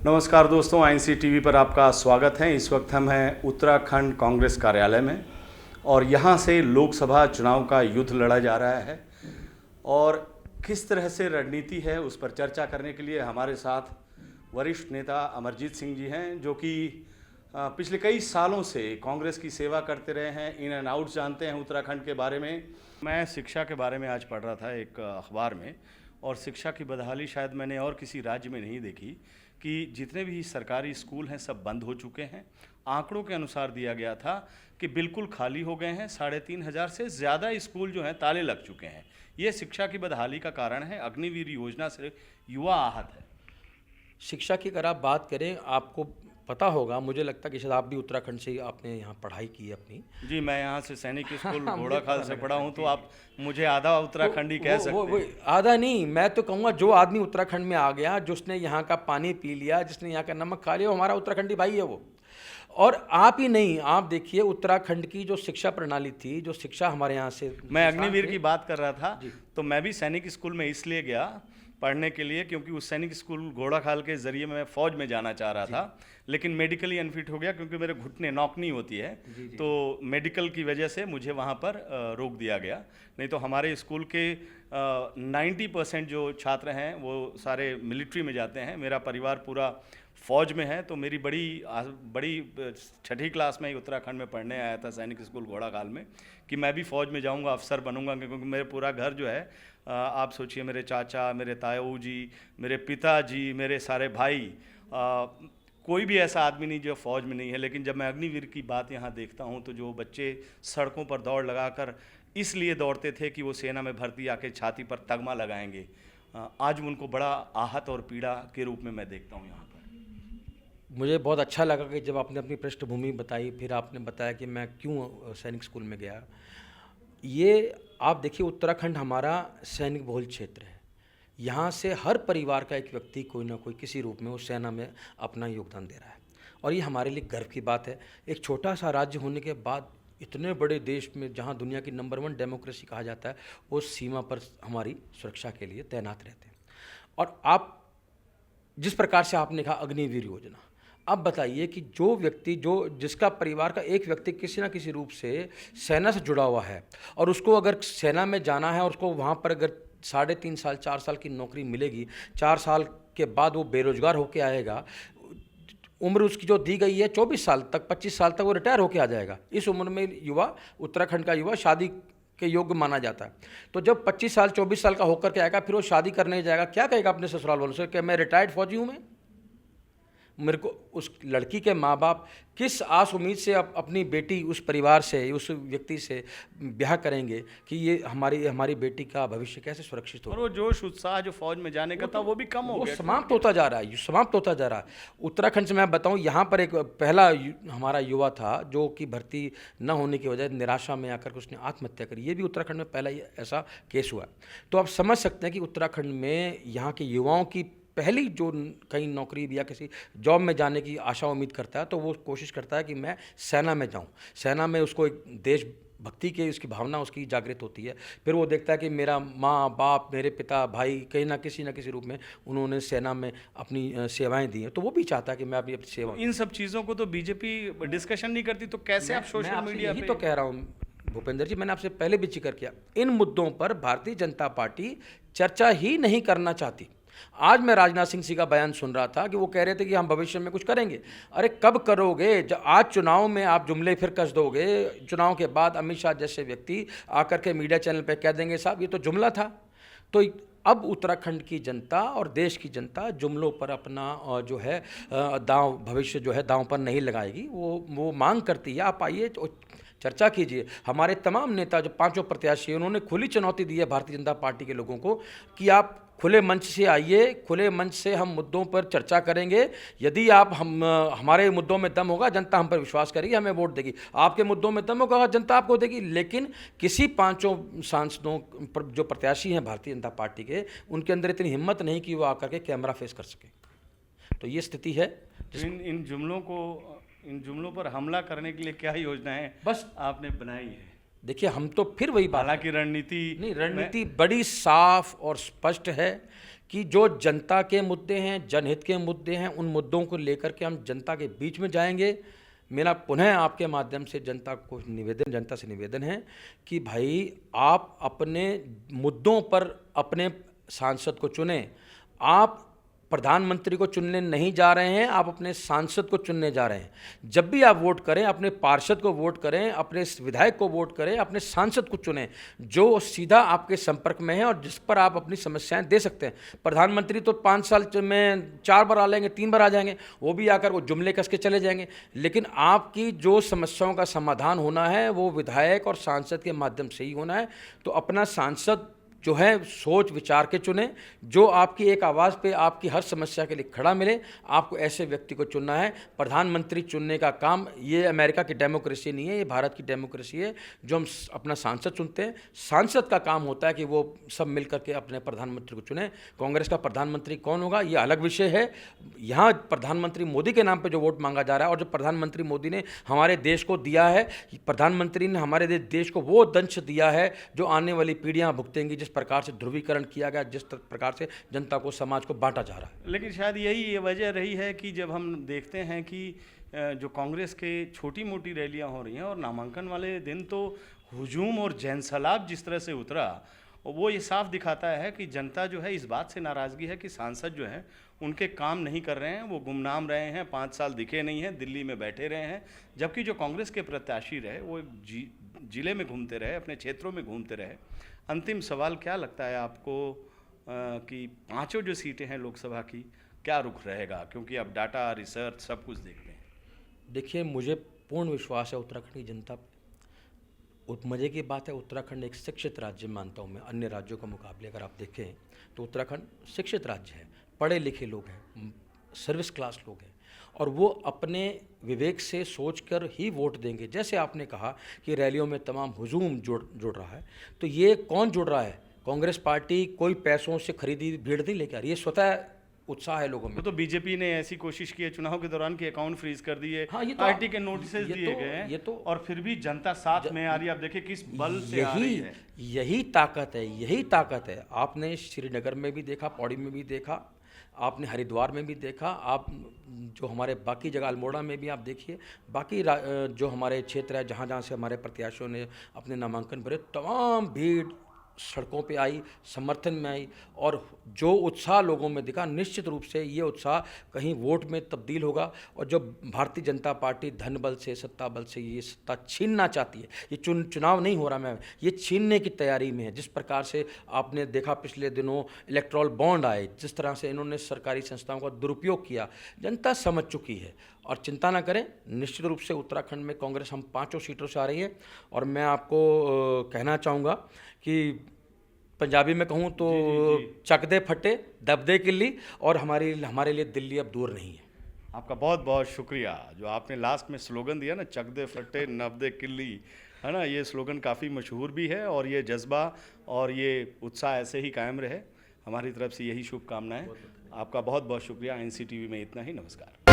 नमस्कार दोस्तों, INC TV पर आपका स्वागत है। इस वक्त हम हैं उत्तराखंड कांग्रेस कार्यालय में और यहाँ से लोकसभा चुनाव का युद्ध लड़ा जा रहा है और किस तरह से रणनीति है उस पर चर्चा करने के लिए हमारे साथ वरिष्ठ नेता अमरजीत सिंह जी हैं, जो कि पिछले कई सालों से कांग्रेस की सेवा करते रहे हैं, इन एंड आउट जानते हैं उत्तराखंड के बारे में। मैं शिक्षा के बारे में आज पढ़ रहा था एक अखबार में, और शिक्षा की बदहाली शायद मैंने और किसी राज्य में नहीं देखी कि जितने भी सरकारी स्कूल हैं सब बंद हो चुके हैं। आंकड़ों के अनुसार दिया गया था कि बिल्कुल खाली हो गए हैं। 3,500 से ज़्यादा स्कूल जो हैं ताले लग चुके हैं। ये शिक्षा की बदहाली का कारण है। अग्निवीर योजना से युवा आहत है। शिक्षा की अगर आप बात करें, आपको पता होगा, मुझे लगता है कि शायद आप भी उत्तराखंड से आपने यहाँ पढ़ाई की है अपनी। जी, मैं यहाँ से सैनिक स्कूल घोड़ाखाल से पढ़ा हूँ, तो आप मुझे आधा उत्तराखंडी कह सकते हैं। आधा नहीं, मैं तो कहूँगा जो आदमी उत्तराखंड में आ गया, जिसने यहाँ का पानी पी लिया, जिसने यहाँ का नमक खा लिया, वो हमारा उत्तराखंडी भाई है वो। और आप ही नहीं, आप देखिए उत्तराखंड की जो शिक्षा प्रणाली थी, जो शिक्षा हमारे यहाँ से, मैं अग्निवीर की बात कर रहा था, तो मैं भी सैनिक स्कूल में इसलिए गया पढ़ने के लिए क्योंकि उस सैनिक स्कूल घोड़ाखाल के ज़रिए मैं फ़ौज में जाना चाह रहा था, लेकिन मेडिकली अनफिट हो गया क्योंकि मेरे घुटने नौकनी होती है। तो मेडिकल की वजह से मुझे वहाँ पर रोक दिया गया। नहीं तो हमारे स्कूल के 90% जो छात्र हैं वो सारे मिलिट्री में जाते हैं। मेरा परिवार पूरा फ़ौज में है, तो मेरी बड़ी छठी क्लास में ही उत्तराखंड में पढ़ने आया था सैनिक स्कूल घोड़ाखाल में कि मैं भी फ़ौज में जाऊंगा, अफसर बनूंगा। क्योंकि मेरे पूरा घर जो है, आप सोचिए, मेरे चाचा, मेरे ताऊ जी, मेरे पिताजी, मेरे सारे भाई, कोई भी ऐसा आदमी नहीं जो फ़ौज में नहीं है। लेकिन जब मैं अग्निवीर की बात यहाँ देखता हूँ तो जो बच्चे सड़कों पर दौड़ लगाकर इसलिए दौड़ते थे कि वो सेना में भर्ती आके छाती पर तगमा लगाएंगे, आज उनको बड़ा आहत और पीड़ा के रूप में मैं देखता हूँ यहाँ पर। मुझे बहुत अच्छा लगा कि जब आपने अपनी पृष्ठभूमि बताई, फिर आपने बताया कि मैं क्यों सैनिक स्कूल में गया। ये आप देखिए, उत्तराखंड हमारा सैनिक बहुल क्षेत्र है। यहाँ से हर परिवार का एक व्यक्ति कोई ना कोई किसी रूप में उस सेना में अपना योगदान दे रहा है, और ये हमारे लिए गर्व की बात है। एक छोटा सा राज्य होने के बाद इतने बड़े देश में, जहाँ दुनिया की नंबर 1 डेमोक्रेसी कहा जाता है, उस सीमा पर हमारी सुरक्षा के लिए तैनात रहते हैं। और आप जिस प्रकार से आपने कहा अग्निवीर योजना, अब बताइए कि जो व्यक्ति, जिसका परिवार का एक व्यक्ति किसी ना किसी रूप से सेना से जुड़ा हुआ है, और उसको अगर सेना में जाना है और उसको वहाँ पर अगर 3.5 साल 4 साल की नौकरी मिलेगी, 4 साल के बाद वो बेरोजगार होके आएगा, उम्र उसकी जो दी गई है 24 साल तक, 25 साल तक वो रिटायर होके आ जाएगा। इस उम्र में युवा, उत्तराखंड का युवा शादी के योग्य माना जाता है। तो जब 25 साल 24 साल का होकर के आएगा, फिर वो शादी करने जाएगा, क्या कहेगा अपने ससुराल वालों से कि मैं रिटायर्ड फौजी हूँ। मेरे को उस लड़की के माँ बाप किस आस उम्मीद से अपनी बेटी उस परिवार से, उस व्यक्ति से ब्याह करेंगे कि ये हमारी बेटी का भविष्य कैसे सुरक्षित हो। और वो जोश उत्साह जो फौज में जाने का था वो भी कम हो गया, समाप्त होता जा रहा है, समाप्त होता जा रहा है। उत्तराखंड से मैं बताऊं, यहाँ पर एक पहला हमारा युवा था जो कि भर्ती न होने की वजह निराशा में आकर के उसने आत्महत्या करी। ये भी उत्तराखंड में पहला ऐसा केस हुआ। तो आप समझ सकते हैं कि उत्तराखंड में यहाँ के युवाओं की पहली जो कहीं नौकरी या किसी जॉब में जाने की आशा उम्मीद करता है, तो वो कोशिश करता है कि मैं सेना में जाऊं। सेना में उसको एक देशभक्ति की उसकी भावना उसकी जागृत होती है। फिर वो देखता है कि मेरा माँ बाप, मेरे पिता भाई कहीं ना किसी रूप में उन्होंने सेना में अपनी सेवाएं दी हैं, तो वो भी चाहता है कि मैं अपनी सेवा। इन सब चीज़ों को तो बीजेपी डिस्कशन नहीं करती, तो कैसे आप सोशल मीडिया पे? यही तो कह रहा हूँ भूपेंद्र जी, मैंने आपसे पहले भी जिक्र किया, इन मुद्दों पर भारतीय जनता पार्टी चर्चा ही नहीं करना चाहती। आज मैं राजनाथ सिंह जी का बयान सुन रहा था कि वो कह रहे थे कि हम भविष्य में कुछ करेंगे। अरे कब करोगे? जब आज चुनाव में आप जुमले फिर कस दोगे, चुनाव के बाद अमित शाह जैसे व्यक्ति आकर के मीडिया चैनल पे कह देंगे साहब ये तो जुमला था। तो अब उत्तराखंड की जनता और देश की जनता जुमलों पर अपना जो है भविष्य जो है दांव पर नहीं लगाएगी। वो मांग करती है, आप आइए चर्चा कीजिए। हमारे तमाम नेता जो 5 प्रत्याशी, उन्होंने खुली चुनौती दी है भारतीय जनता पार्टी के लोगों को कि आप खुले मंच से आइए, खुले मंच से हम मुद्दों पर चर्चा करेंगे। यदि आप हमारे मुद्दों में दम होगा, जनता हम पर विश्वास करेगी, हमें वोट देगी। आपके मुद्दों में दम होगा, जनता आपको देगी। लेकिन किसी 5 सांसदों पर जो प्रत्याशी हैं भारतीय जनता पार्टी के, उनके अंदर इतनी हिम्मत नहीं कि वो आकर के कैमरा फेस कर सके। तो ये स्थिति है। इन जुमलों पर हमला करने के लिए क्या योजनाएं बस आपने बनाई है? देखिए हम तो फिर वही बात, हालांकि रणनीति नहीं, रणनीति बड़ी साफ और स्पष्ट है कि जो जनता के मुद्दे हैं, जनहित के मुद्दे हैं, उन मुद्दों को लेकर के हम जनता के बीच में जाएंगे। मेरा पुनः आपके माध्यम से जनता से निवेदन है कि भाई आप अपने मुद्दों पर अपने सांसद को चुनें। आप प्रधानमंत्री को चुनने नहीं जा रहे हैं, आप अपने सांसद को चुनने जा रहे हैं। जब भी आप वोट करें, अपने पार्षद को वोट करें, अपने विधायक को वोट करें, अपने सांसद को चुनें जो सीधा आपके संपर्क में है और जिस पर आप अपनी समस्याएं दे सकते हैं। प्रधानमंत्री तो 5 साल में 4 बार आ लेंगे, 3 बार आ जाएंगे, वो भी आकर वो जुमले कस के चले जाएंगे। लेकिन आपकी जो समस्याओं का समाधान होना है वो विधायक और सांसद के माध्यम से ही होना है। तो अपना सांसद जो है सोच विचार के चुने, जो आपकी एक आवाज़ पे आपकी हर समस्या के लिए खड़ा मिले। आपको ऐसे व्यक्ति को चुनना है। प्रधानमंत्री चुनने का काम, ये अमेरिका की डेमोक्रेसी नहीं है, ये भारत की डेमोक्रेसी है जो हम अपना सांसद चुनते हैं। सांसद का काम होता है कि वो सब मिल करके अपने प्रधानमंत्री को चुने। कांग्रेस का प्रधानमंत्री कौन होगा ये अलग विषय है। यहाँ प्रधानमंत्री मोदी के नाम पर जो वोट मांगा जा रहा है और जो प्रधानमंत्री मोदी ने हमारे देश को दिया है, प्रधानमंत्री ने हमारे देश को वो दंश दिया है जो आने वाली पीढ़ियाँ भुगतेंगी। जिस प्रकार से ध्रुवीकरण किया गया, जिस प्रकार से जनता को, समाज को बांटा जा रहा है। लेकिन शायद यही ये वजह रही है कि जब हम देखते हैं कि जो कांग्रेस के छोटी मोटी रैलियां हो रही हैं और नामांकन वाले दिन तो हुजूम और जनसैलाब जिस तरह से उतरा, वो ये साफ दिखाता है कि जनता जो है इस बात से नाराज़गी है कि सांसद जो हैं उनके काम नहीं कर रहे हैं, वो गुमनाम रहे हैं, 5 साल दिखे नहीं हैं, दिल्ली में बैठे रहे हैं। जबकि जो कांग्रेस के प्रत्याशी रहे वो जिले में घूमते रहे, अपने क्षेत्रों में घूमते रहे। अंतिम सवाल क्या लगता है आपको कि 5 जो सीटें हैं लोकसभा की, क्या रुख रहेगा? क्योंकि आप डाटा, रिसर्च सब कुछ देखते हैं। देखिए मुझे पूर्ण विश्वास है उत्तराखंड की जनता पे। मज़े की बात है, उत्तराखंड एक शिक्षित राज्य मानता हूँ मैं। अन्य राज्यों के मुकाबले अगर आप देखें तो उत्तराखंड शिक्षित राज्य है, पढ़े लिखे लोग हैं, सर्विस क्लास लोग हैं और वो अपने विवेक से सोचकर ही वोट देंगे। जैसे आपने कहा कि रैलियों में तमाम हुजूम जुड़ रहा है, तो ये कौन जुड़ रहा है? कांग्रेस पार्टी कोई पैसों से खरीदी भीड़ नहीं लेकर, ये स्वतः उत्साह है लोगों में। तो बीजेपी ने ऐसी कोशिश की है चुनाव के दौरान कि अकाउंट फ्रीज कर दिए, हाँ, पार्टी के नोटिस दिए गए हैं, और फिर भी जनता साथ में आ रही है। आप देखिए किस बल से आ रही है। यही ताकत है, यही ताकत है। आपने श्रीनगर में भी देखा, पौड़ी में भी देखा, आपने हरिद्वार में भी देखा, आप जो हमारे बाकी जगह अल्मोड़ा में भी आप देखिए, बाकी जो हमारे क्षेत्र है जहाँ जहाँ से हमारे प्रत्याशियों ने अपने नामांकन भरे, तमाम भीड़ सड़कों पे आई, समर्थन में आई और जो उत्साह लोगों में दिखा, निश्चित रूप से ये उत्साह कहीं वोट में तब्दील होगा। और जो भारतीय जनता पार्टी धन बल से, सत्ता बल से ये सत्ता छीनना चाहती है, ये चुनाव नहीं हो रहा, मैं ये छीनने की तैयारी में है। जिस प्रकार से आपने देखा पिछले दिनों इलेक्ट्रल बॉन्ड आए, जिस तरह से इन्होंने सरकारी संस्थाओं का दुरुपयोग किया, जनता समझ चुकी है। और चिंता ना करें, निश्चित रूप से उत्तराखंड में कांग्रेस हम 5 सीटों से आ रही है। और मैं आपको कहना चाहूँगा कि पंजाबी में कहूँ तो चक दे फटे दब दे किल्ली, और हमारे लिए दिल्ली अब दूर नहीं है। आपका बहुत बहुत शुक्रिया। जो आपने लास्ट में स्लोगन दिया ना, चक दे फटे नब दे किल्ली, है ना, ये स्लोगन काफ़ी मशहूर भी है और ये जज्बा और ये उत्साह ऐसे ही कायम रहे। हमारी तरफ से यही शुभकामनाएं। आपका बहुत बहुत शुक्रिया। NCTV में इतना ही। नमस्कार।